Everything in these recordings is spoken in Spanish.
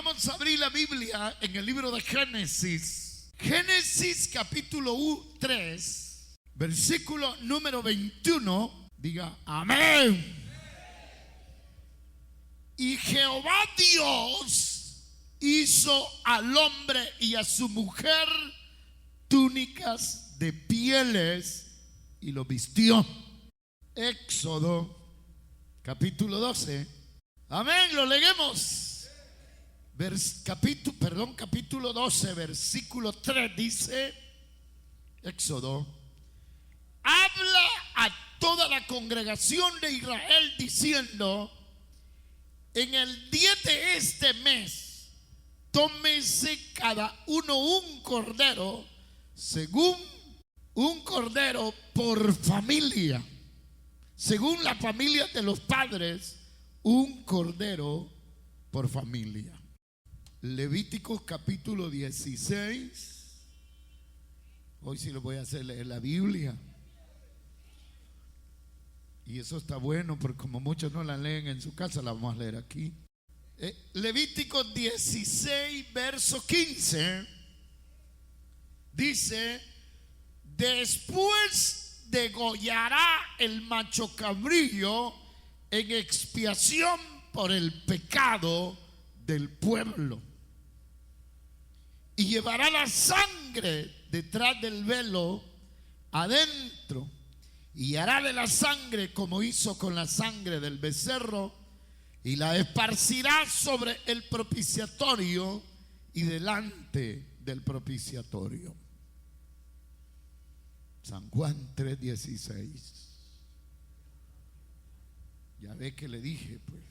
Vamos a abrir la Biblia en el libro de Génesis. Génesis capítulo 3, versículo número 21. Diga amén. Y Jehová Dios hizo al hombre y a su mujer túnicas de pieles y lo vistió. Éxodo capítulo 12. Amén, lo leemos. Capítulo 12, versículo 3 dice, Éxodo: habla a toda la congregación de Israel diciendo: en el día de este mes, tómese cada uno un cordero, según un cordero por familia, según la familia de los padres, un cordero por familia. Levíticos capítulo 16. Hoy sí lo voy a hacer leer la Biblia. Y eso está bueno, porque como muchos no la leen en su casa, la vamos a leer aquí. Levíticos 16, verso 15. Dice: después degollará el macho cabrillo en expiación por el pecado del pueblo, y llevará la sangre detrás del velo adentro, y hará de la sangre como hizo con la sangre del becerro, y la esparcirá sobre el propiciatorio y delante del propiciatorio. San Juan 3:16. Ya ve que le dije, pues,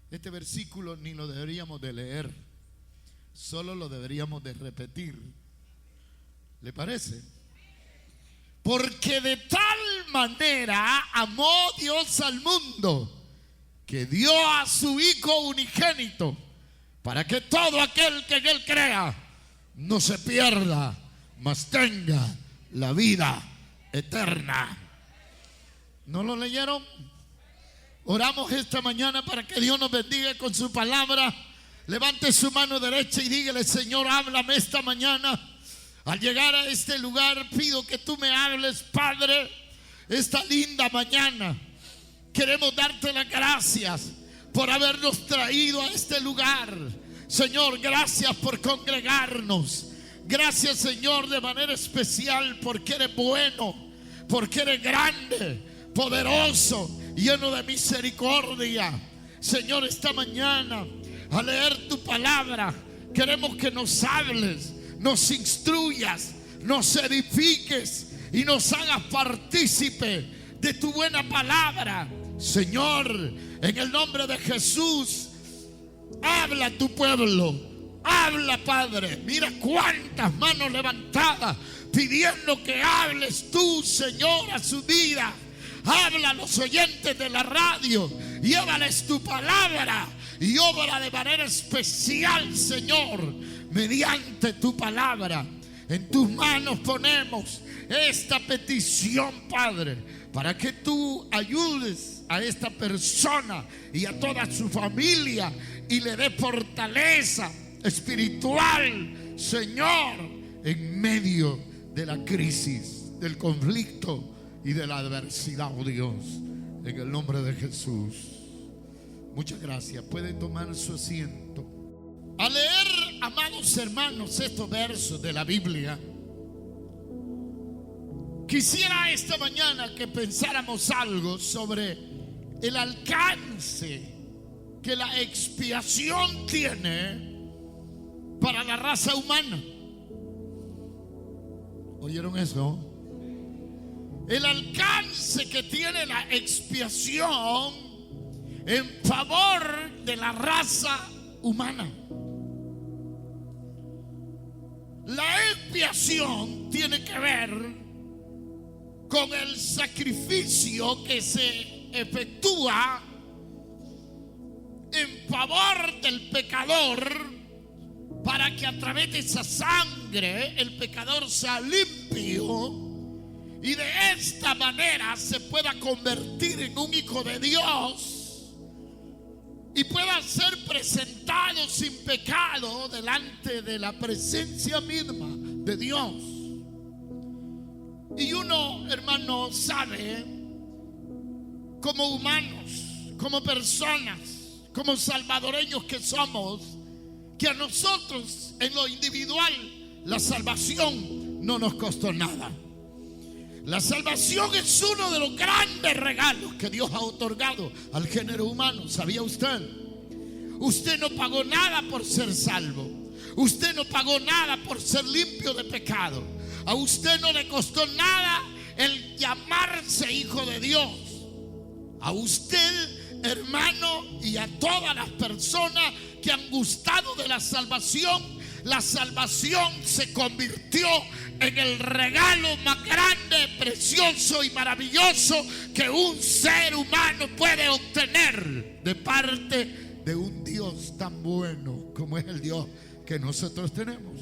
este versículo ni lo deberíamos de leer, solo lo deberíamos de repetir. ¿Le parece? Porque de tal manera amó Dios al mundo, que dio a su Hijo unigénito, para que todo aquel que en Él crea no se pierda, mas tenga la vida eterna. ¿No lo leyeron? Oramos esta mañana para que Dios nos bendiga con su palabra. Levante su mano derecha y dígale: Señor, háblame esta mañana. Al llegar a este lugar, pido que tú me hables, Padre, esta linda mañana. Queremos darte las gracias por habernos traído a este lugar. Señor, gracias por congregarnos. Gracias, Señor, de manera especial, porque eres bueno, porque eres grande, poderoso, lleno de misericordia. Señor, esta mañana, al leer tu palabra, queremos que nos hables, nos instruyas, nos edifiques y nos hagas partícipe de tu buena palabra. Señor, en el nombre de Jesús, habla a tu pueblo, habla, Padre. Mira cuántas manos levantadas pidiendo que hables tú, Señor, a su vida. Habla a los oyentes de la radio, llévales tu palabra y obra de manera especial, Señor, mediante tu palabra. En tus manos ponemos esta petición, Padre, para que tú ayudes a esta persona y a toda su familia y le dé fortaleza espiritual, Señor, en medio de la crisis, del conflicto y de la adversidad, oh Dios, en el nombre de Jesús. Muchas gracias. Pueden tomar su asiento. Al leer, amados hermanos, estos versos de la Biblia, quisiera esta mañana que pensáramos algo sobre el alcance que la expiación tiene para la raza humana. ¿Oyeron eso? El alcance que tiene la expiación en favor de la raza humana. La expiación tiene que ver con el sacrificio que se efectúa en favor del pecador, para que a través de esa sangre el pecador sea limpio y de esta manera se pueda convertir en un hijo de Dios y pueda ser presentado sin pecado delante de la presencia misma de Dios. Y uno, hermano, sabe, como humanos, como personas, como salvadoreños que somos, que a nosotros en lo individual la salvación no nos costó nada. La salvación es uno de los grandes regalos que Dios ha otorgado al género humano. ¿Sabía usted? Usted no pagó nada por ser salvo. Usted no pagó nada por ser limpio de pecado. A usted no le costó nada el llamarse hijo de Dios. A usted, hermano, y a todas las personas que han gustado de la salvación se convirtió en el regalo más grande, precioso y maravilloso que un ser humano puede obtener de parte de un Dios tan bueno como es el Dios que nosotros tenemos.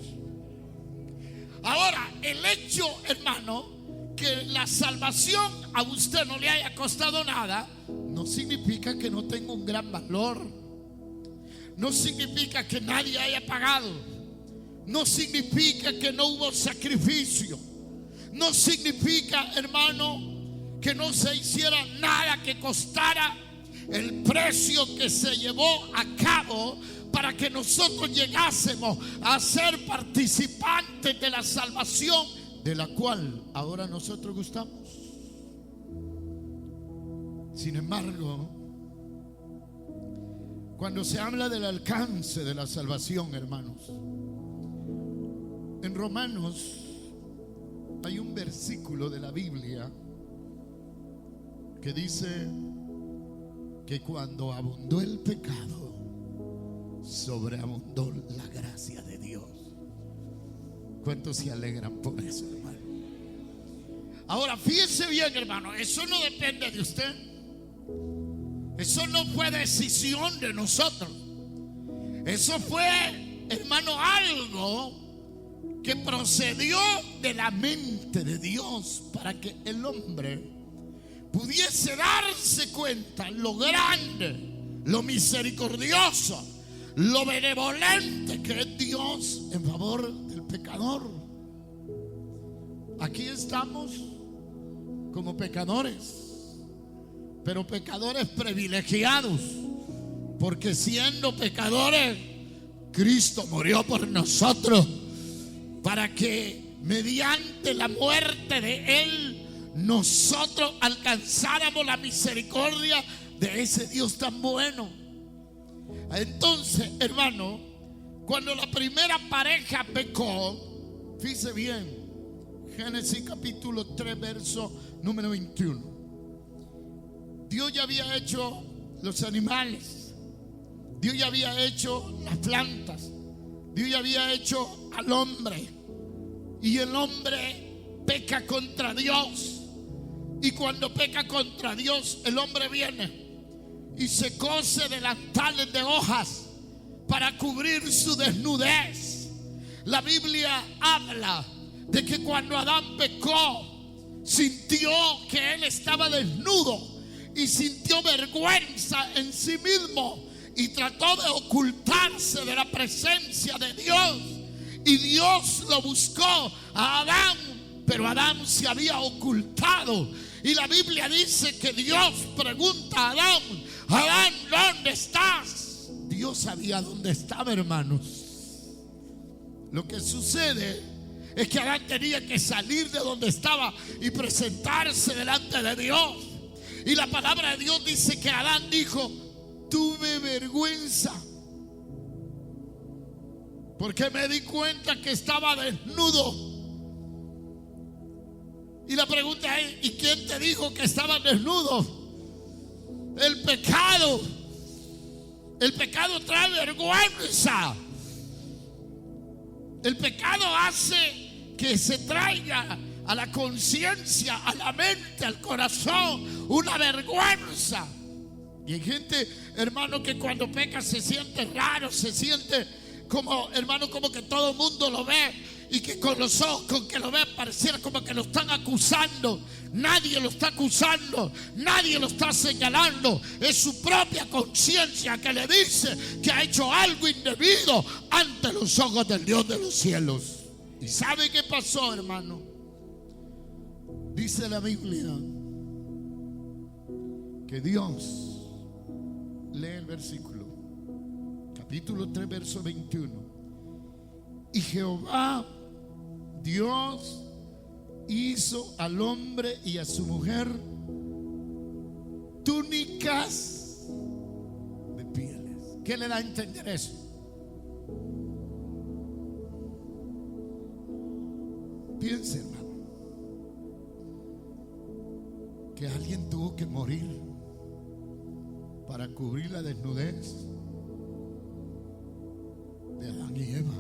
Ahora, el hecho, hermano, que la salvación a usted no le haya costado nada, no significa que no tenga un gran valor. No significa que nadie haya pagado. No significa que no hubo sacrificio. No significa, hermano, que no se hiciera nada que costara el precio que se llevó a cabo para que nosotros llegásemos a ser participantes de la salvación de la cual ahora nosotros gustamos. Sin embargo, cuando se habla del alcance de la salvación, hermanos, en Romanos hay un versículo de la Biblia que dice que cuando abundó el pecado, sobreabundó la gracia de Dios. ¿Cuántos se alegran por eso, hermano? Ahora, fíjese bien, hermano, eso no depende de usted. Eso no fue decisión de nosotros. Eso fue, hermano, algo que procedió de la mente de Dios para que el hombre pudiese darse cuenta lo grande, lo misericordioso, lo benevolente que es Dios en favor del pecador. Aquí estamos como pecadores, pero pecadores privilegiados, porque siendo pecadores, Cristo murió por nosotros, para que mediante la muerte de Él nosotros alcanzáramos la misericordia de ese Dios tan bueno. Entonces, hermano, cuando la primera pareja pecó, fíjese bien, Génesis capítulo 3, verso número 21. Dios ya había hecho los animales, Dios ya había hecho las plantas, Dios ya había hecho al hombre, y el hombre peca contra Dios. Y cuando peca contra Dios, el hombre viene y se cose delantales de hojas para cubrir su desnudez. La Biblia habla de que cuando Adán pecó, sintió que él estaba desnudo y sintió vergüenza en sí mismo y trató de ocultarse de la presencia de Dios. Y Dios lo buscó a Adán, pero Adán se había ocultado. Y la Biblia dice que Dios pregunta a Adán: Adán, ¿dónde estás? Dios sabía dónde estaba, hermanos. Lo que sucede es que Adán tenía que salir de donde estaba y presentarse delante de Dios. Y la palabra de Dios dice que Adán dijo: tuve vergüenza, porque me di cuenta que estaba desnudo. Y la pregunta es: ¿y quién te dijo que estaba desnudo? El pecado. El pecado trae vergüenza. El pecado hace que se traiga a la conciencia, a la mente, al corazón, una vergüenza. Y hay gente, hermano, que cuando peca se siente raro, se siente como, hermano, como que todo el mundo lo ve. y que con los ojos con que lo ve pareciera como que lo están acusando. Nadie lo está acusando, nadie lo está señalando. Es su propia conciencia que le dice que ha hecho algo indebido ante los ojos del Dios de los cielos. ¿Y sabe qué pasó, hermano? Dice la Biblia que Dios, lee el versículo, capítulo 3, verso 21. Y Jehová, Dios, hizo al hombre y a su mujer túnicas de pieles. ¿Qué le da a entender eso? Piense, hermano, que alguien tuvo que morir para cubrir la desnudez de Adán y Eva.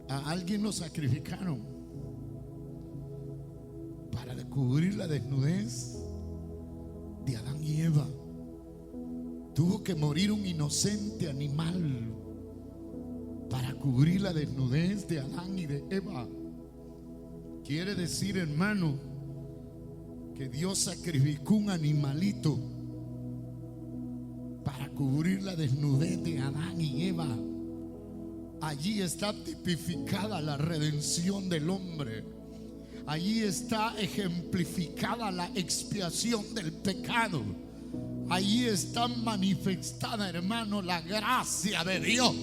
A alguien lo sacrificaron para cubrir la desnudez de Adán y Eva. Tuvo que morir un inocente animal para cubrir la desnudez de Adán y de Eva. Quiere decir, hermano, que Dios sacrificó un animalito para cubrir la desnudez de Adán y Eva. Allí está tipificada la redención del hombre. Allí está ejemplificada la expiación del pecado. Allí está manifestada, hermano, la gracia de Dios.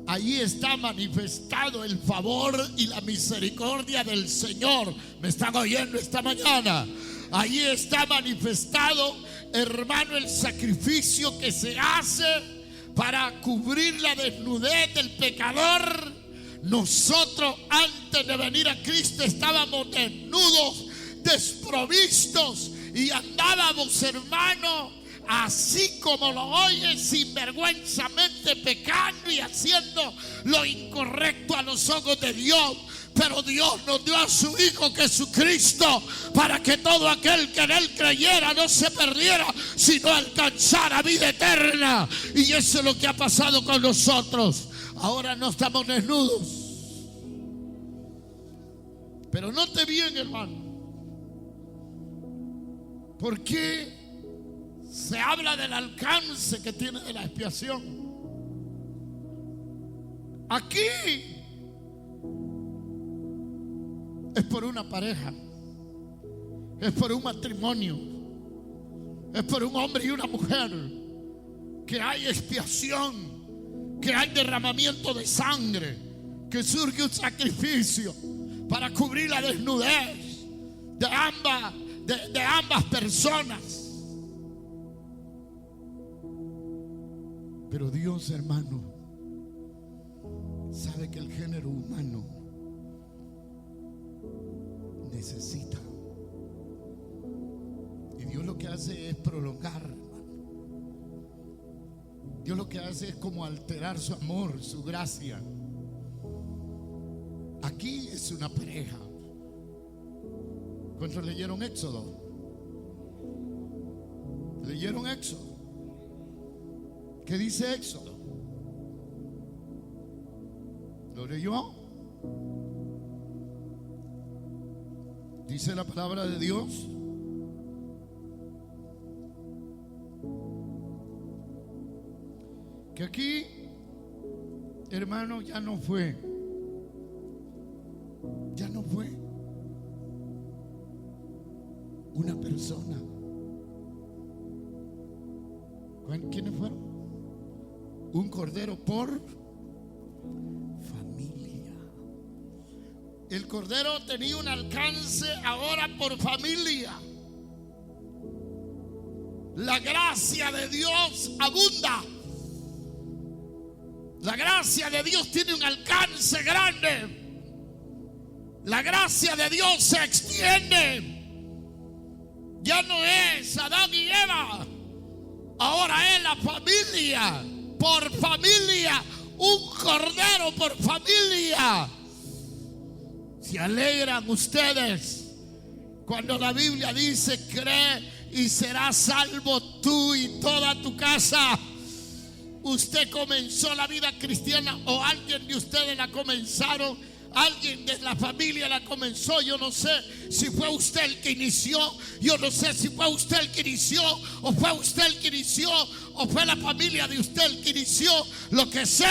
Allí está manifestado el favor y la misericordia del Señor. ¿Me están oyendo esta mañana? Allí está manifestado, hermano, el sacrificio que se hace para cubrir la desnudez del pecador. Nosotros antes de venir a Cristo estábamos desnudos, desprovistos, y andábamos, hermano, así como lo oye, sinvergüenzamente pecando y haciendo lo incorrecto a los ojos de Dios. Pero Dios nos dio a su Hijo Jesucristo para que todo aquel que en Él creyera no se perdiera, sino alcanzara vida eterna. Y eso es lo que ha pasado con nosotros. Ahora no estamos desnudos. Pero note bien, hermano, ¿por qué se habla del alcance que tiene de la expiación? Aquí es por una pareja, es por un matrimonio, es por un hombre y una mujer, que hay expiación, que hay derramamiento de sangre, que surge un sacrificio para cubrir la desnudez de ambas personas. Pero Dios, hermano, sabe que el género humano necesita, y Dios lo que hace es prolongar, hermano. Dios lo que hace es como alterar su amor, su gracia. Aquí es una pareja. ¿Cuántos leyeron Éxodo? ¿Leyeron Éxodo? ¿Qué dice Éxodo? ¿Lo leyó? Dice la palabra de Dios que aquí, hermano, ya no fue una persona. ¿Quiénes fueron? Un cordero por familia. El cordero tenía un alcance ahora por familia. La gracia de Dios abunda. La gracia de Dios tiene un alcance grande. La gracia de Dios se extiende. Ya no es Adán y Eva, ahora es la familia, por familia, un cordero por familia. Se alegran ustedes cuando la Biblia dice: cree y serás salvo tú y toda tu casa. usted comenzó la vida cristiana o alguien de ustedes la comenzaron, alguien de la familia la comenzó. Yo no sé si fue usted el que inició, yo no sé si fue usted el que inició o fue usted el que inició o fue la familia de usted el que inició. Lo que sé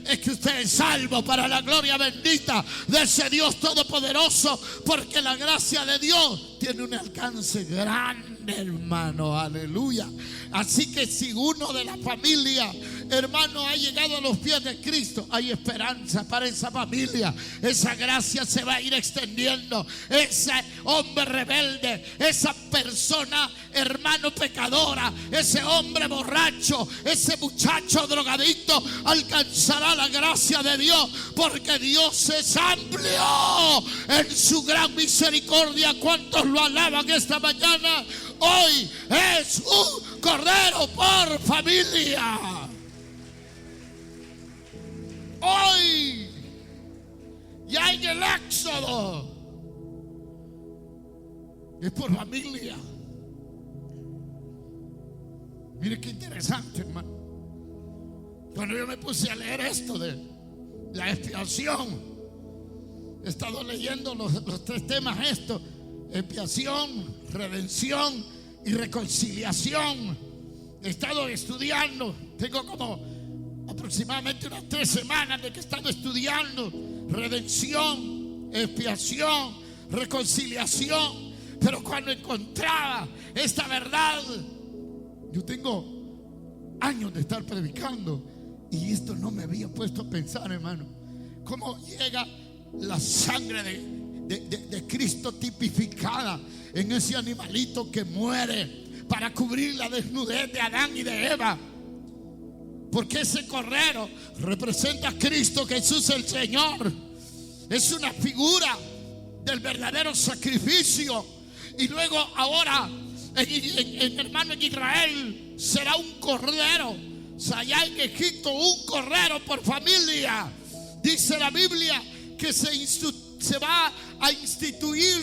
es que usted es salvo para la gloria bendita de ese Dios todopoderoso, porque la gracia de Dios tiene un alcance grande, hermano, aleluya. Así que si uno de la familia, hermano, ha llegado a los pies de Cristo, hay esperanza para esa familia. Esa gracia se va a ir extendiendo. Ese hombre rebelde, esa persona, hermano, pecadora, ese hombre borracho, ese muchacho drogadicto, alcanzará la gracia de Dios, porque Dios es amplio en su gran misericordia. ¿Cuántos lo alaban esta mañana? Hoy es un cordero por familia. Hoy, ya en el Éxodo, es por familia. Mire qué interesante, hermano. Cuando yo me puse a leer esto de la expiación, he estado leyendo los tres temas estos: expiación, redención y reconciliación. He estado estudiando, tengo como aproximadamente unas 3 semanas de que he estado estudiando redención, expiación, reconciliación. Pero cuando encontraba esta verdad, yo tengo años de estar predicando y esto no me había puesto a pensar, hermano, cómo llega la sangre de Cristo tipificada en ese animalito que muere para cubrir la desnudez de Adán y de Eva. Porque ese cordero representa a Cristo Jesús el Señor. Es una figura del verdadero sacrificio. Y luego ahora hermano, en Israel será un cordero. O sea, allá en Egipto un cordero por familia. Dice la Biblia que se va a instituir,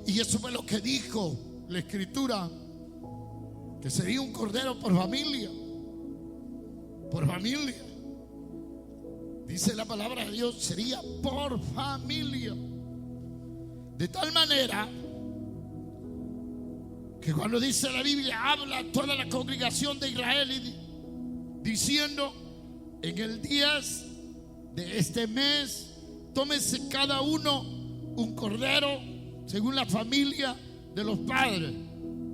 y eso fue lo que dijo la Escritura, que sería un cordero por familia. Por familia. Dice la palabra de Dios, sería por familia. De tal manera que cuando dice la Biblia, habla toda la congregación de Israel diciendo: en el día de este mes, tómese cada uno un cordero según la familia de los padres.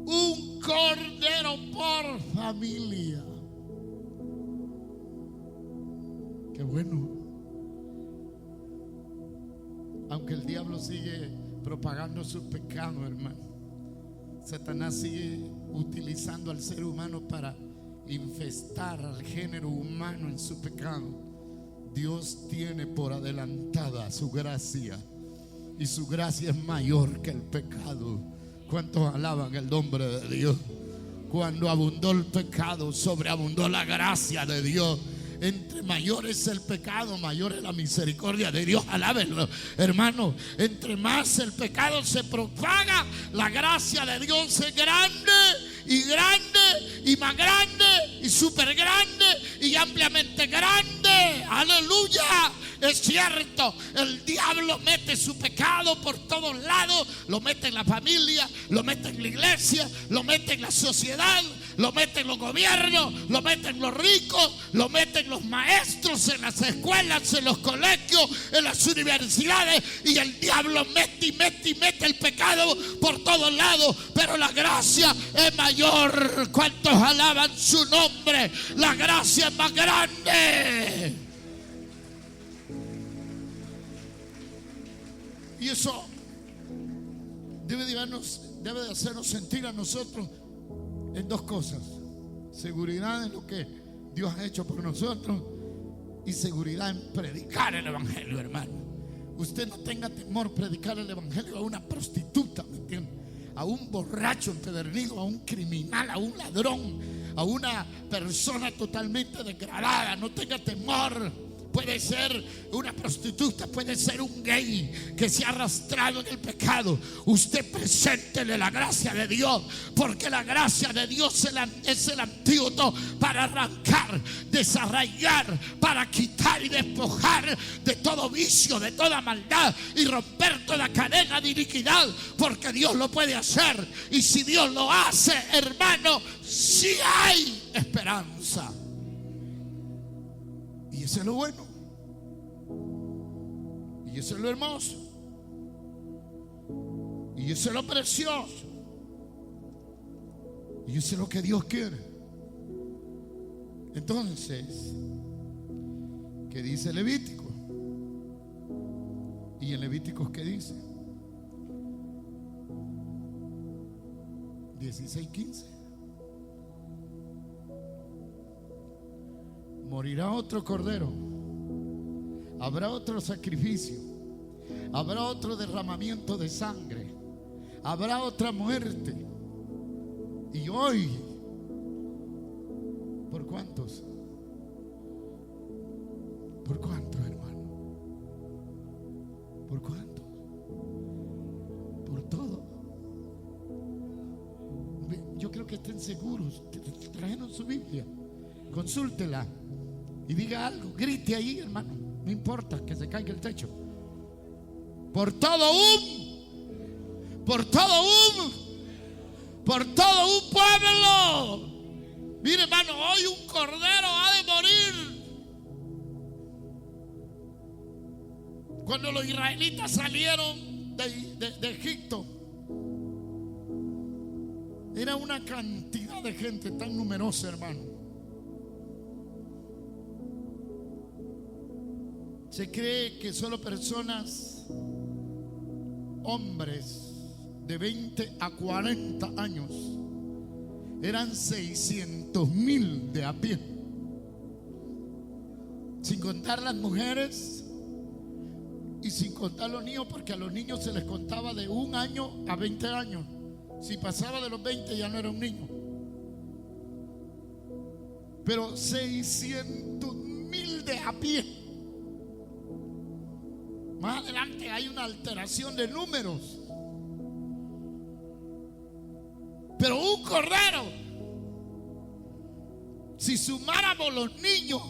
Un cordero por familia. Qué bueno. Aunque el diablo sigue propagando sus pecados, hermano, Satanás sigue utilizando al ser humano para infestar al género humano en su pecado. Dios tiene por adelantada su gracia, y su gracia es mayor que el pecado. ¿Cuántos alaban el nombre de Dios? Cuando abundó el pecado, sobreabundó la gracia de Dios. Entre mayor es el pecado, mayor es la misericordia de Dios. Alábenlo, hermano. Entre más el pecado se propaga, la gracia de Dios es grande y más grande y súper grande y ampliamente grande. Aleluya. Es cierto, el diablo mete su pecado por todos lados. Lo mete en la familia, lo mete en la iglesia, lo mete en la sociedad, lo mete en los gobiernos, lo mete en los ricos, lo mete en los maestros, en las escuelas, en los colegios, en las universidades. Y el diablo mete y mete y mete el pecado por todos lados. Pero la gracia es mayor. ¿Cuántos alaban su nombre? La gracia es más grande. Y eso debe de hacernos sentir a nosotros en 2 cosas: seguridad en lo que Dios ha hecho por nosotros y seguridad en predicar el evangelio, hermano. Usted no tenga temor predicar el evangelio a una prostituta, ¿me entiende? A un borracho empedernido, a un criminal, a un ladrón, a una persona totalmente degradada. No tenga temor, puede ser una prostituta, puede ser un gay que se ha arrastrado en el pecado. Usted preséntele la gracia de Dios, porque la gracia de Dios es el antídoto para arrancar, desarraigar, para quitar y despojar de todo vicio, de toda maldad y romper toda cadena de iniquidad, porque Dios lo puede hacer. Y si Dios lo hace, hermano, sí hay esperanza. Y eso es lo bueno. Y eso es lo hermoso. Y eso es lo precioso. Y eso es lo que Dios quiere. Entonces, ¿qué dice Levítico? ¿Y en Levíticos qué dice? 16:15. Morirá otro cordero, habrá otro sacrificio, habrá otro derramamiento de sangre, habrá otra muerte. Y hoy, ¿por cuántos? ¿Por cuántos, hermano? ¿Por cuántos? Por todo. Yo creo que estén seguros. Trajeron su Biblia, consúltela y diga algo, grite ahí, hermano. No importa que se caiga el techo. Por todo un pueblo. Mire, hermano, hoy un cordero ha de morir. Cuando los israelitas salieron de Egipto, era una cantidad de gente tan numerosa, hermano. Se cree que solo personas, hombres de 20 a 40 años, eran 600,000 de a pie, sin contar las mujeres y sin contar los niños, porque a los niños se les contaba de 1 año a 20 años. Si pasaba de los 20 ya no era un niño. Pero 600,000 de a pie. Más adelante hay una alteración de números. Pero un cordero, si sumáramos los niños,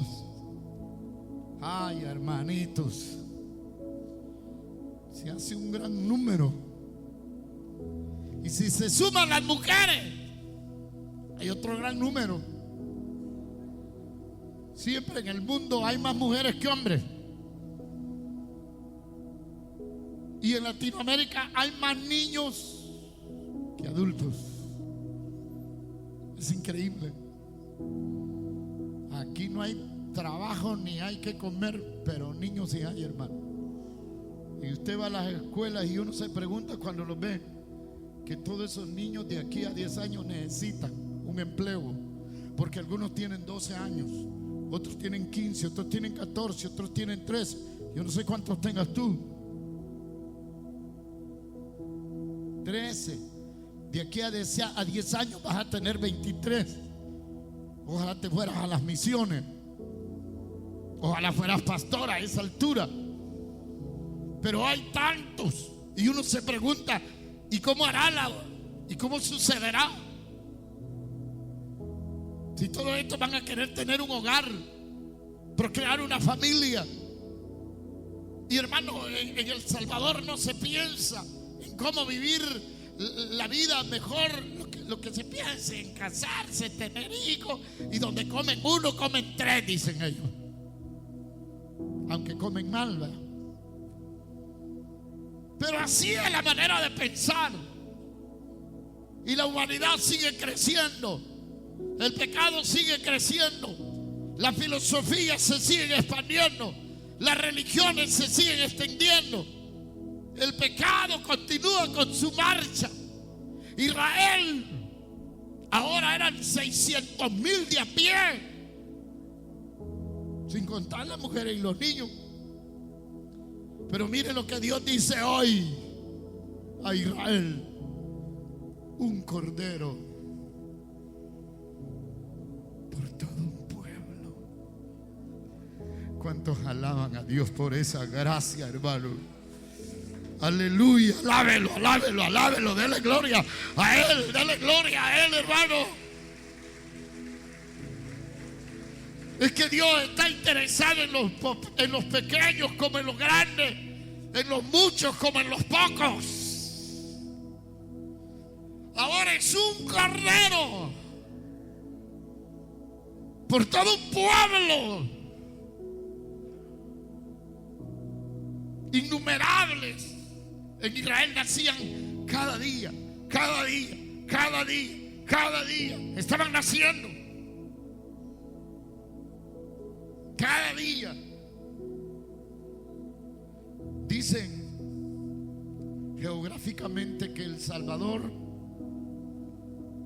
ay, hermanitos, se hace un gran número. Y si se suman las mujeres, hay otro gran número. Siempre en el mundo hay más mujeres que hombres. Y en Latinoamérica hay más niños que adultos. Es increíble. Aquí no hay trabajo ni hay que comer, pero niños sí hay, hermano. Y usted va a las escuelas y uno se pregunta cuando los ve, que todos esos niños de aquí a 10 años necesitan un empleo, porque algunos tienen 12 años, otros tienen 15, otros tienen 14, otros tienen 13. Yo no sé cuántos tengas tú. 13. De aquí a 10 años vas a tener 23. Ojalá te fueras a las misiones. Ojalá fueras pastora a esa altura. Pero hay tantos. Y uno se pregunta, ¿y cómo hará y cómo sucederá? Si todos estos van a querer tener un hogar, procrear una familia. Y hermano, en El Salvador no se piensa en cómo vivir la vida mejor. Lo que se piensa en casarse, tener hijos, y donde comen uno, comen 3, dicen ellos. Aunque comen mal, ¿verdad? Pero así es la manera de pensar. Y la humanidad sigue creciendo. El pecado sigue creciendo. Las filosofías se siguen expandiendo. Las religiones se siguen extendiendo. El pecado continúa con su marcha. Israel ahora eran 600,000 de a pie, sin contar las mujeres y los niños. Pero mire lo que Dios dice hoy a Israel: un cordero por todo un pueblo. ¿Cuántos alaban a Dios por esa gracia, hermano? Aleluya, alábelo, alábelo, alábelo, dele gloria a Él, dele gloria a Él, hermano. Es que Dios está interesado en los pequeños como en los grandes, en los muchos como en los pocos. Ahora es un cordero por todo un pueblo, innumerables. En Israel nacían cada día, cada día, cada día, cada día. Estaban naciendo cada día. Dicen geográficamente que El Salvador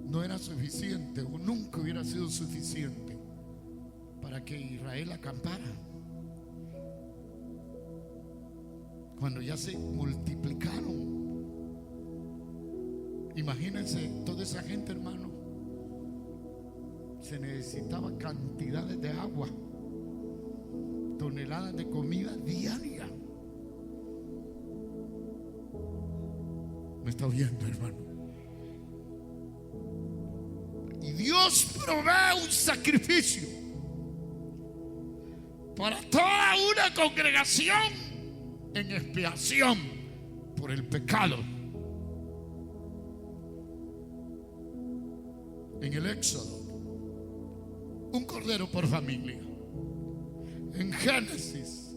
no era suficiente, o nunca hubiera sido suficiente para que Israel acampara. Cuando ya se multiplicaron, imagínense toda esa gente, hermano. Se necesitaba cantidades de agua, toneladas de comida diaria. ¿Me está oyendo, hermano? Y Dios provee un sacrificio para toda una congregación en expiación por el pecado. En el Éxodo, un cordero por familia. En Génesis,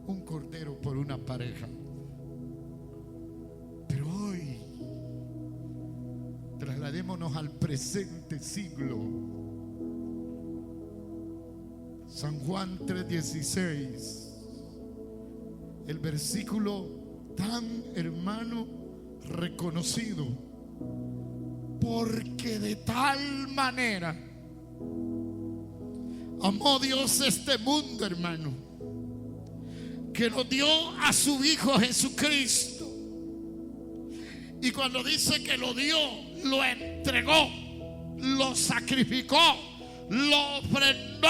un cordero por una pareja. Pero hoy, trasladémonos al presente siglo. San Juan 3:16, el versículo tan, hermano, reconocido. Porque de tal manera amó Dios este mundo, hermano, que nos dio a su Hijo Jesucristo. Y cuando dice que lo dio, lo entregó, lo sacrificó, lo ofrendó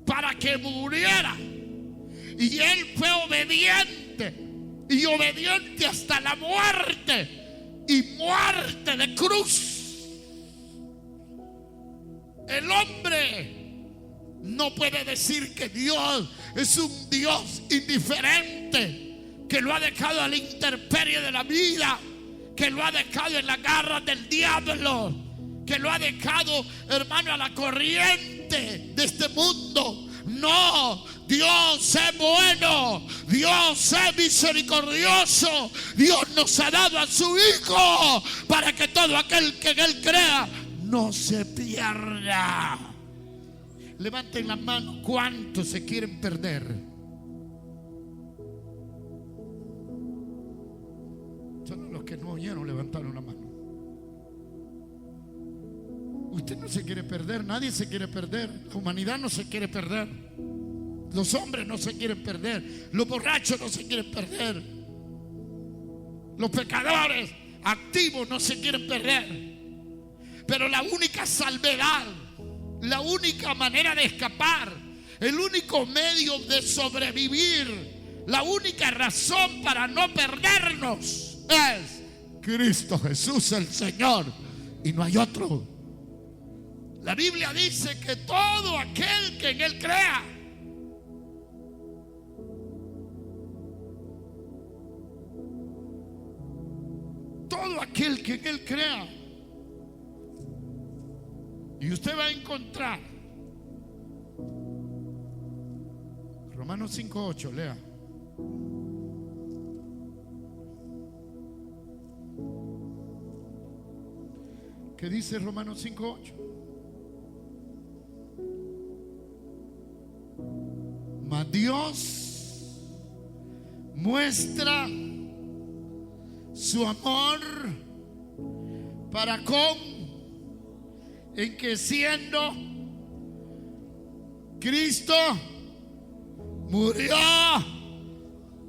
para que muriera. Y Él fue obediente, y obediente hasta la muerte, y muerte de cruz. El hombre no puede decir que Dios es un Dios indiferente, que lo ha dejado a la intemperie de la vida, que lo ha dejado en las garras del diablo, que lo ha dejado, hermano, a la corriente de este mundo. No, Dios es bueno, Dios es misericordioso. Dios nos ha dado a su Hijo para que todo aquel que en Él crea no se pierda. Levanten la mano, ¿cuántos se quieren perder? Solo los que no oyeron levantaron la mano. Usted no se quiere perder, nadie se quiere perder. La humanidad no se quiere perder. Los hombres no se quieren perder. Los borrachos no se quieren perder. Los pecadores activos no se quieren perder. Pero la única salvedad, la única manera de escapar, el único medio de sobrevivir, la única razón para no perdernos es Cristo Jesús el Señor, y no hay otro. La Biblia dice que todo aquel que en Él crea, todo aquel que en Él crea, y usted va a encontrar Romanos 5:8, lea. ¿Qué dice Romanos 5:8? Mas Dios muestra su amor para con, en que siendo Cristo murió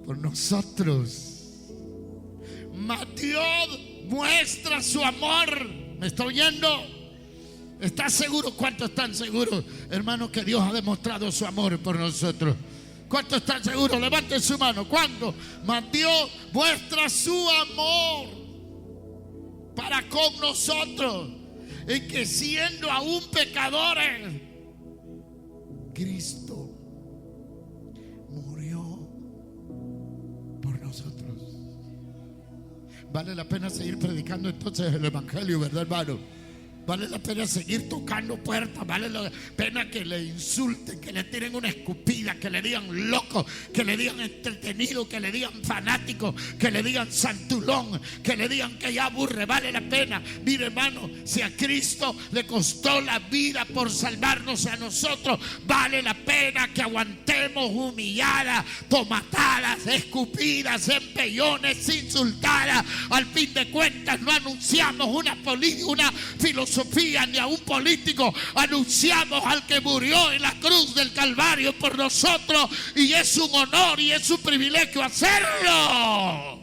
por nosotros. Mas Dios muestra su amor, ¿me está oyendo? ¿Estás seguro? ¿Cuántos están seguros, hermanos, que Dios ha demostrado su amor por nosotros? ¿Cuántos están seguros? Levanten su mano. ¿Cuándo? Mas Dios muestra su amor para con nosotros, en que siendo aún pecadores, Cristo murió por nosotros. Vale la pena seguir predicando entonces el evangelio, ¿verdad, hermano? Vale la pena seguir tocando puertas. Vale la pena que le insulten, que le tiren una escupida, que le digan loco, que le digan entretenido, que le digan fanático, que le digan santulón, que le digan que ya aburre. Vale la pena. Mire, hermano, si a Cristo le costó la vida por salvarnos a nosotros, vale la pena que aguantemos humilladas, tomatadas, escupidas, empellones, insultadas. Al fin de cuentas no anunciamos una filosofía ni a un político, anunciamos al que murió en la cruz del Calvario por nosotros, y es un honor y es un privilegio hacerlo.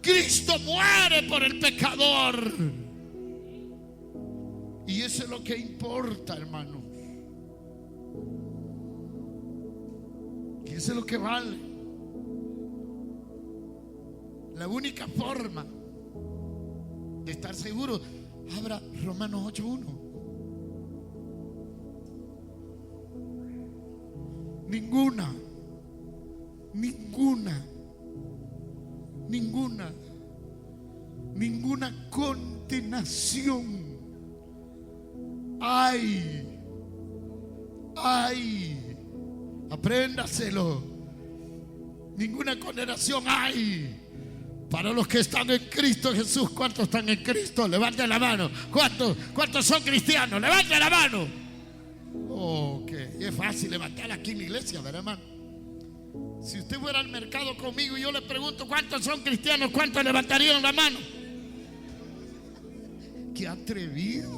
Cristo muere por el pecador, y eso es lo que importa, hermano, y eso es lo que vale. La única forma de estar seguro, abra Romanos 8:1. Ninguna condenación hay. Apréndaselo. Ninguna condenación hay para los que están en Cristo Jesús. ¿Cuántos están en Cristo? Levanten la mano. ¿Cuántos son cristianos? Levanten la mano. Ok, es fácil levantar aquí en la iglesia, ¿verdad, hermano? Si usted fuera al mercado conmigo y yo le pregunto cuántos son cristianos, ¿cuántos levantarían la mano? ¡Qué atrevidos!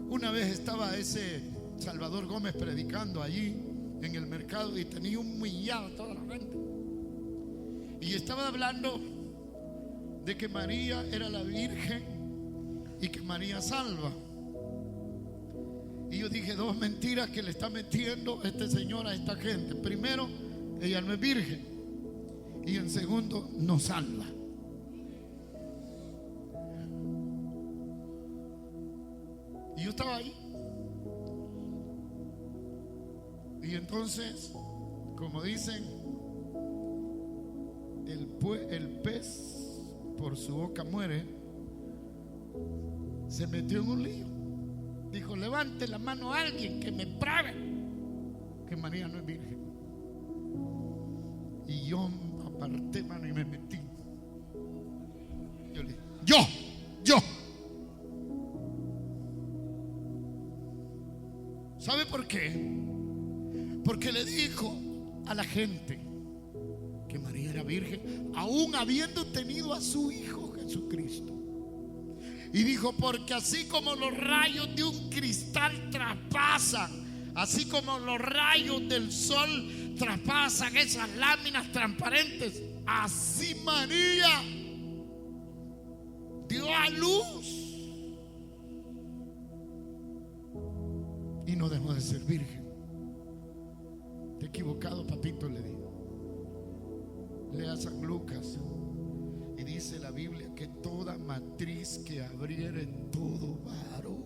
Una vez estaba ese Salvador Gómez predicando allí en el mercado y tenía humillado a toda la gente, y estaba hablando de que María era la Virgen y que María salva. Y yo dije, dos mentiras que le está metiendo este señor a esta gente. Primero, ella no es virgen, y en segundo, no salva. Y yo estaba ahí. Y entonces, como dicen, el pez por su boca muere. Se metió en un lío. Dijo, levante la mano a alguien que me pruebe que María no es virgen. Y yo aparté mano y me metí. Yo le dije, yo. ¿Sabe por qué? Porque le dijo a la gente que María era virgen, aún habiendo tenido a su Hijo Jesucristo. Y dijo, porque así como los rayos de un cristal traspasan, así como los rayos del sol traspasan esas láminas transparentes, así María dio a luz y no dejó de ser virgen. Te he equivocado, papito, le digo. Lea San Lucas y dice la Biblia que toda matriz que abriere todo varón.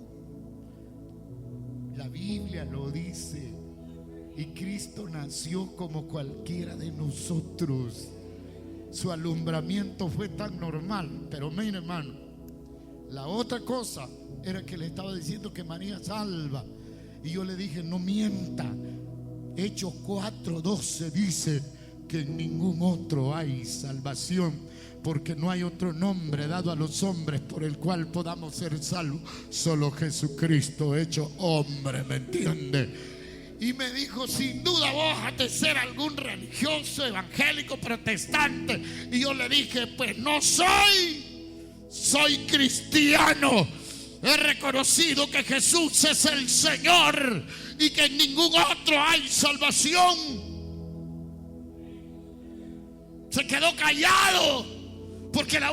La Biblia lo dice. Y Cristo nació como cualquiera de nosotros. Su alumbramiento fue tan normal. Pero mire, hermano, la otra cosa era que le estaba diciendo que María salva. Y yo le dije, no mienta. Hechos 4:12 dice que en ningún otro hay salvación, porque no hay otro nombre dado a los hombres por el cual podamos ser salvos, solo Jesucristo hecho hombre, ¿me entiende? Y me dijo, sin duda vos has de ser algún religioso, evangélico, protestante. Y yo le dije, pues no soy cristiano. He reconocido que Jesús es el Señor y que en ningún otro hay salvación. Se quedó callado Porque la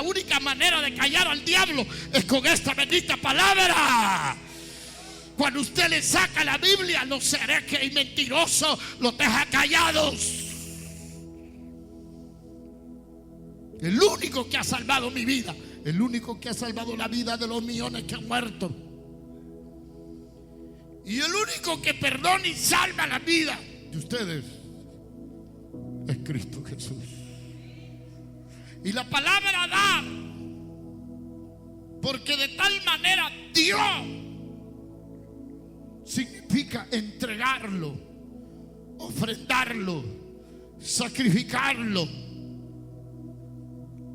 única manera de callar al diablo es con esta bendita palabra. Cuando usted le saca la Biblia, los herejes y mentirosos los deja callados. El único que ha salvado mi vida, el único que ha salvado la vida de los millones que han muerto, y el único que perdona y salva la vida de ustedes es Cristo Jesús. Y la palabra dar, porque de tal manera dio, significa entregarlo, ofrendarlo, sacrificarlo,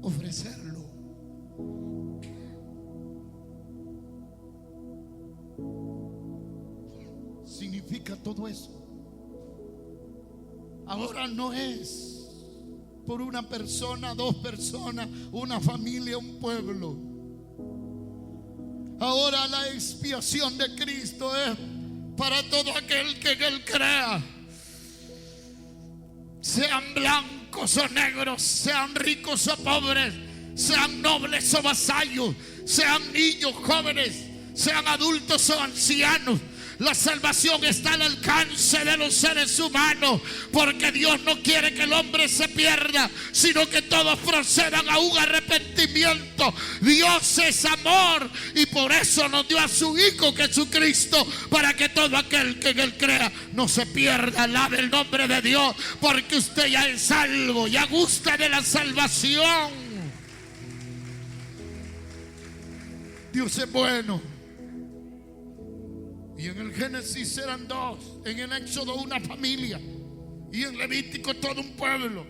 ofrecerlo. Significa todo eso. Ahora no es por una persona, dos personas, una familia, un pueblo. Ahora la expiación de Cristo es para todo aquel que en Él crea. Sean blancos o negros, sean ricos o pobres, sean nobles o vasallos, sean niños, jóvenes, sean adultos o ancianos. La salvación está al alcance de los seres humanos, porque Dios no quiere que el hombre se pierda, sino que todos procedan a un arrepentimiento. Dios es amor y por eso nos dio a su Hijo Jesucristo, para que todo aquel que en Él crea no se pierda. Alabe el nombre de Dios, porque usted ya es salvo, ya gusta de la salvación. Dios es bueno. Y en el Génesis eran dos, en el Éxodo una familia, y en Levítico todo un pueblo.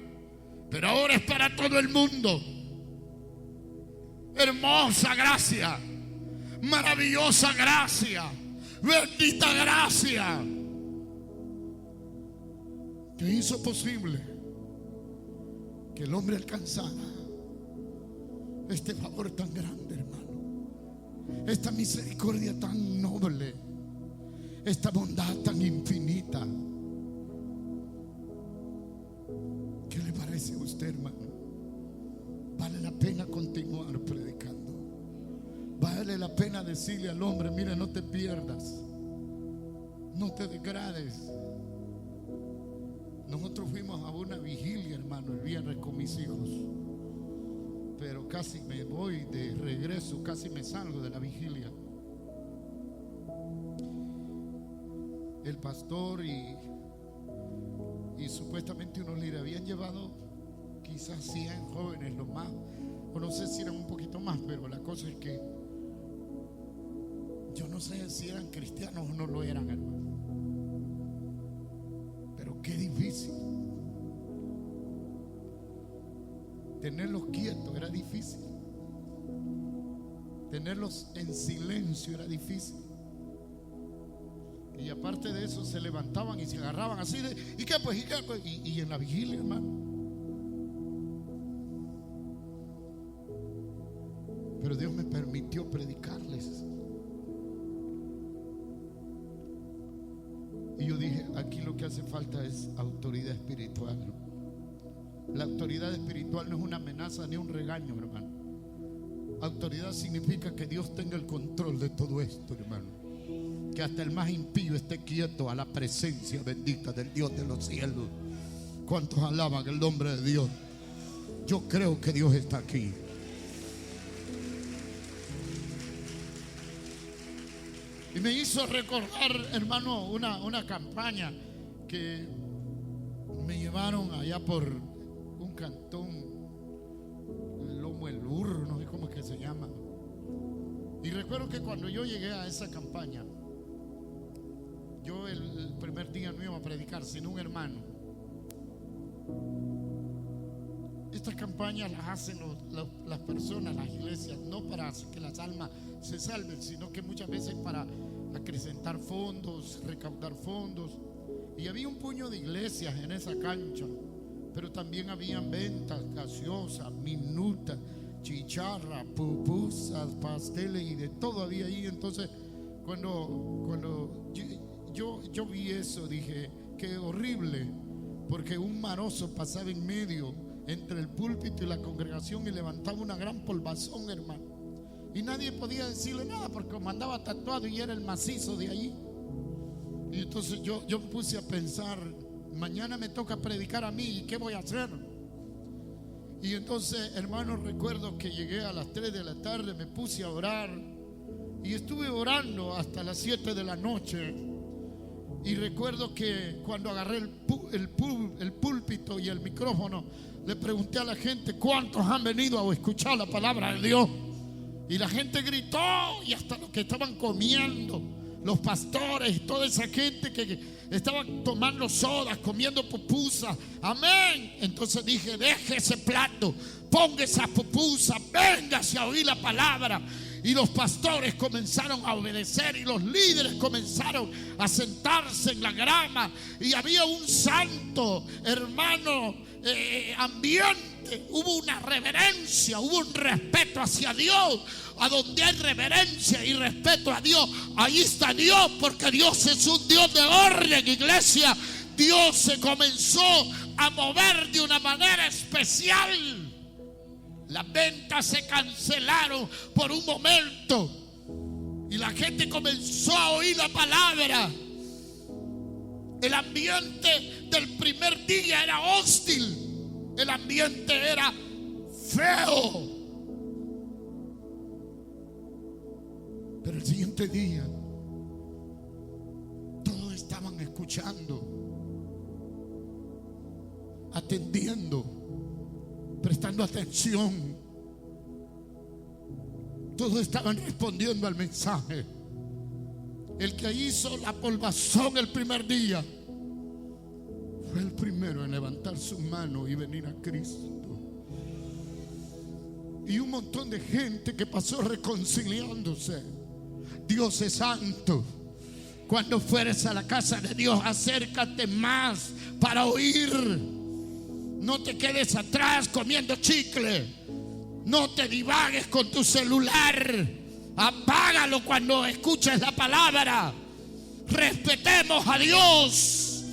Pero ahora es para todo el mundo. Hermosa gracia, maravillosa gracia, bendita gracia, que hizo posible que el hombre alcanzara este favor tan grande, hermano, esta misericordia tan noble, esta bondad tan infinita. ¿Qué le parece a usted, hermano? Vale la pena continuar predicando. Vale la pena decirle al hombre: mira, no te pierdas, no te degrades. Nosotros fuimos a una vigilia, hermano, el viernes con mis hijos, pero casi me voy de regreso, casi me salgo de la vigilia. El pastor y supuestamente unos líderes habían llevado quizás 100 jóvenes, lo más, o no sé si eran un poquito más, pero la cosa es que yo no sé si eran cristianos o no lo eran, hermano. Pero qué difícil. Tenerlos quietos era difícil. Tenerlos en silencio era difícil. Y aparte de eso se levantaban y se agarraban así de, ¿y qué pues? ¿Y qué pues? Y en la vigilia, hermano. Pero Dios me permitió predicarles. Y yo dije, aquí lo que hace falta es autoridad espiritual. La autoridad espiritual no es una amenaza ni un regaño, hermano. Autoridad significa que Dios tenga el control de todo esto, hermano. Que hasta el más impío esté quieto a la presencia bendita del Dios de los cielos. ¿Cuántos alaban el nombre de Dios? Yo creo que Dios está aquí. Y me hizo recordar, hermano, una campaña que me llevaron allá por un cantón, Lomo el Burro, no sé cómo es que se llama. Y recuerdo que cuando yo llegué a esa campaña, yo el primer día no iba a predicar, sino un hermano. Estas campañas las hacen las personas, las iglesias, no para que las almas se salven, sino que muchas veces para acrecentar fondos, recaudar fondos. Y había un puño de iglesias en esa cancha, pero también habían ventas, gaseosas, minutas, chicharras, pupusas, pasteles y de todo había ahí. Entonces cuando yo vi eso, dije, qué horrible, porque un marozo pasaba en medio entre el púlpito y la congregación y levantaba una gran polvazón, hermano. Y nadie podía decirle nada porque como andaba tatuado y era el macizo de allí. Y entonces yo me puse a pensar, mañana me toca predicar a mí, ¿y qué voy a hacer? Y entonces, hermano, recuerdo que llegué a las 3 de la tarde, me puse a orar y estuve orando hasta las 7 de la noche. Y recuerdo que cuando agarré el púlpito y el micrófono, le pregunté a la gente: ¿cuántos han venido a escuchar la palabra de Dios? Y la gente gritó, y hasta los que estaban comiendo, los pastores y toda esa gente que estaban tomando sodas, comiendo pupusas. Amén. Entonces dije: deje ese plato, ponga esa pupusa, véngase a oír la palabra. Y los pastores comenzaron a obedecer y los líderes comenzaron a sentarse en la grama. Y había un santo, hermano, ambiente. Hubo una reverencia, hubo un respeto hacia Dios. A donde hay reverencia y respeto a Dios, ahí está Dios, porque Dios es un Dios de orden, iglesia. Dios se comenzó a mover de una manera especial. Las ventas se cancelaron por un momento y la gente comenzó a oír la palabra. El ambiente del primer día era hostil, el ambiente era feo. Pero el siguiente día todos estaban escuchando, atendiendo, prestando atención. Todos estaban respondiendo al mensaje. El que hizo la polvazón el primer día fue el primero en levantar su mano y venir a Cristo. Y un montón de gente que pasó reconciliándose. Dios es santo. Cuando fueres a la casa de Dios, acércate más para oír. No te quedes atrás comiendo chicle. No te divagues con tu celular. Apágalo cuando escuches la palabra. Respetemos a Dios.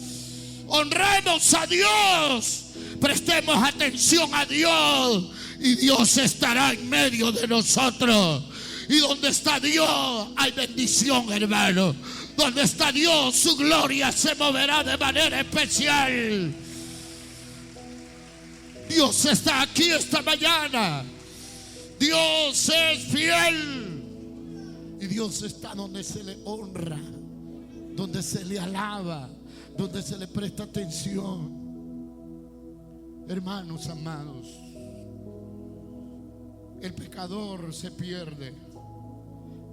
Honremos a Dios. Prestemos atención a Dios. Y Dios estará en medio de nosotros. Y donde está Dios hay bendición, hermano. Donde está Dios, su gloria se moverá de manera especial. Dios está aquí esta mañana. Dios es fiel. Y Dios está donde se le honra, donde se le alaba, donde se le presta atención. Hermanos amados, el pecador se pierde,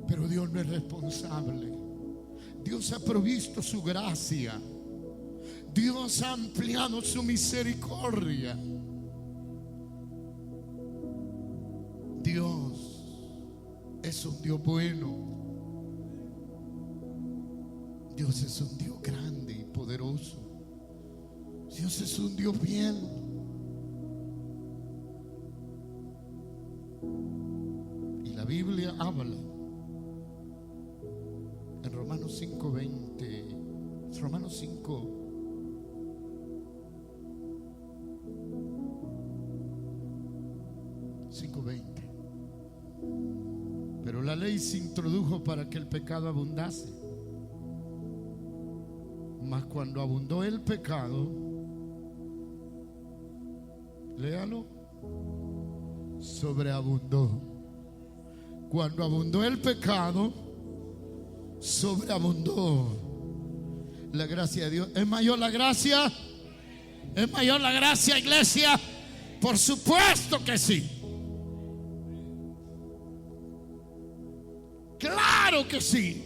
pero Dios no es responsable. Dios ha provisto su gracia. Dios ha ampliado su misericordia. Dios es un Dios bueno. Dios es un Dios grande y poderoso. Dios es un Dios fiel. Y la Biblia habla en Romanos 5:20, Romanos 5:20. Pero la ley se introdujo para que el pecado abundase. Mas cuando abundó el pecado, léalo, sobreabundó. Cuando abundó el pecado, sobreabundó la gracia de Dios. ¿Es mayor la gracia? ¿Es mayor la gracia, iglesia? Por supuesto que sí. Claro que sí.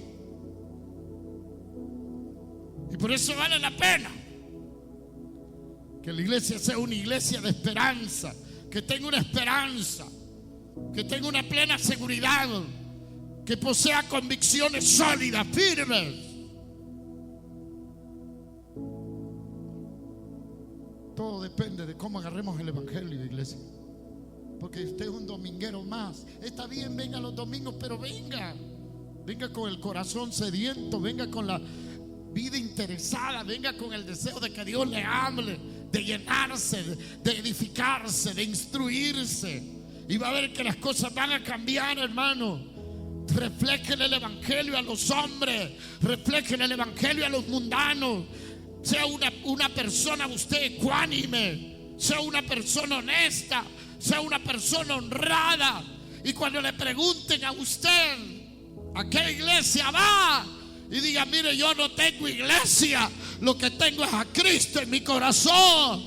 Y por eso vale la pena que la iglesia sea una iglesia de esperanza, que tenga una esperanza, que tenga una plena seguridad, que posea convicciones sólidas, firmes. Todo depende de cómo agarremos el evangelio, iglesia. Porque usted es un dominguero más. Está bien, venga los domingos, pero venga con el corazón sediento, venga con la vida interesada, venga con el deseo de que Dios le hable, de llenarse, de edificarse, de instruirse. Y va a ver que las cosas van a cambiar, hermano. Reflejen el evangelio a los hombres, reflejen el evangelio a los mundanos. Sea una persona usted ecuánime, sea una persona honesta, sea una persona honrada. Y cuando le pregunten a usted a qué iglesia va, y diga: mire, yo no tengo iglesia, lo que tengo es a Cristo en mi corazón,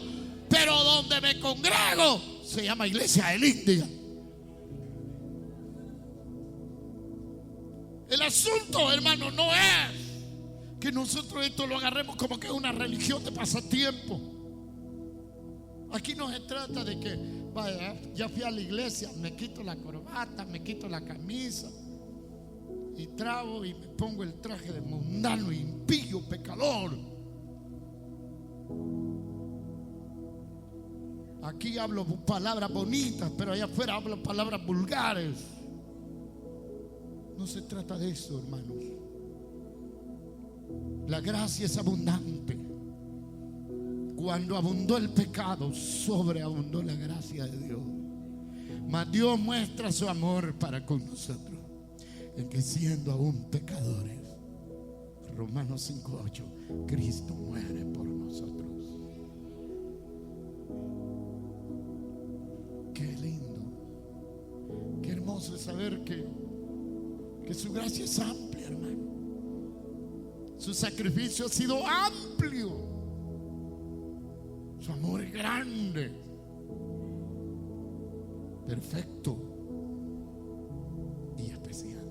pero donde me congrego se llama Iglesia del India. El asunto, hermano, no es que nosotros esto lo agarremos como que es una religión de pasatiempo. Aquí no se trata de que, vaya, ya fui a la iglesia, me quito la corbata, me quito la camisa y trabo y me pongo el traje de mundano, impío, pecador. Aquí hablo palabras bonitas, pero allá afuera hablo palabras vulgares. No se trata de eso, hermanos. La gracia es abundante. Cuando abundó el pecado, sobreabundó la gracia de Dios. Mas Dios muestra su amor para con nosotros, en que siendo aún pecadores, Romanos 5:8, Cristo muere por nosotros. Qué lindo, qué hermoso es saber que su gracia es amplia, hermano. Su sacrificio ha sido amplio. Su amor es grande, perfecto y especial.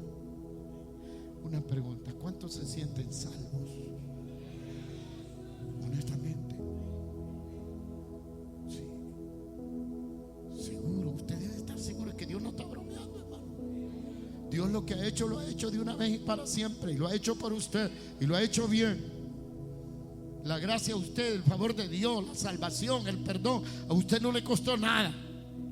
Una pregunta: ¿cuántos se sienten salvos? Honestamente. Sí. Seguro, usted debe estar seguro que Dios no está bromeando, hermano. Dios lo que ha hecho, lo ha hecho de una vez y para siempre. Y lo ha hecho por usted, y lo ha hecho bien. La gracia a usted, el favor de Dios, la salvación, el perdón, a usted no le costó nada.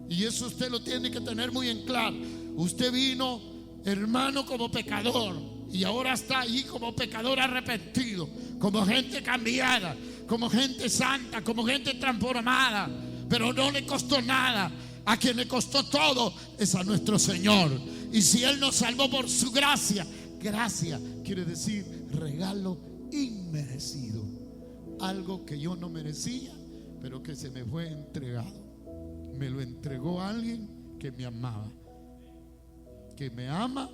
Y eso usted lo tiene que tener muy en claro. Usted vino, hermano, como pecador, y ahora está allí como pecador arrepentido, como gente cambiada, como gente santa, como gente transformada. Pero no le costó nada. A quien le costó todo es a nuestro Señor. Y si Él nos salvó por su gracia, gracia quiere decir regalo inmerecido. Algo que yo no merecía, pero que se me fue entregado. Me lo entregó alguien que me amaba, que me ama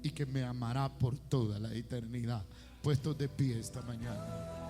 y que me amará por toda la eternidad. Puestos de pie esta mañana.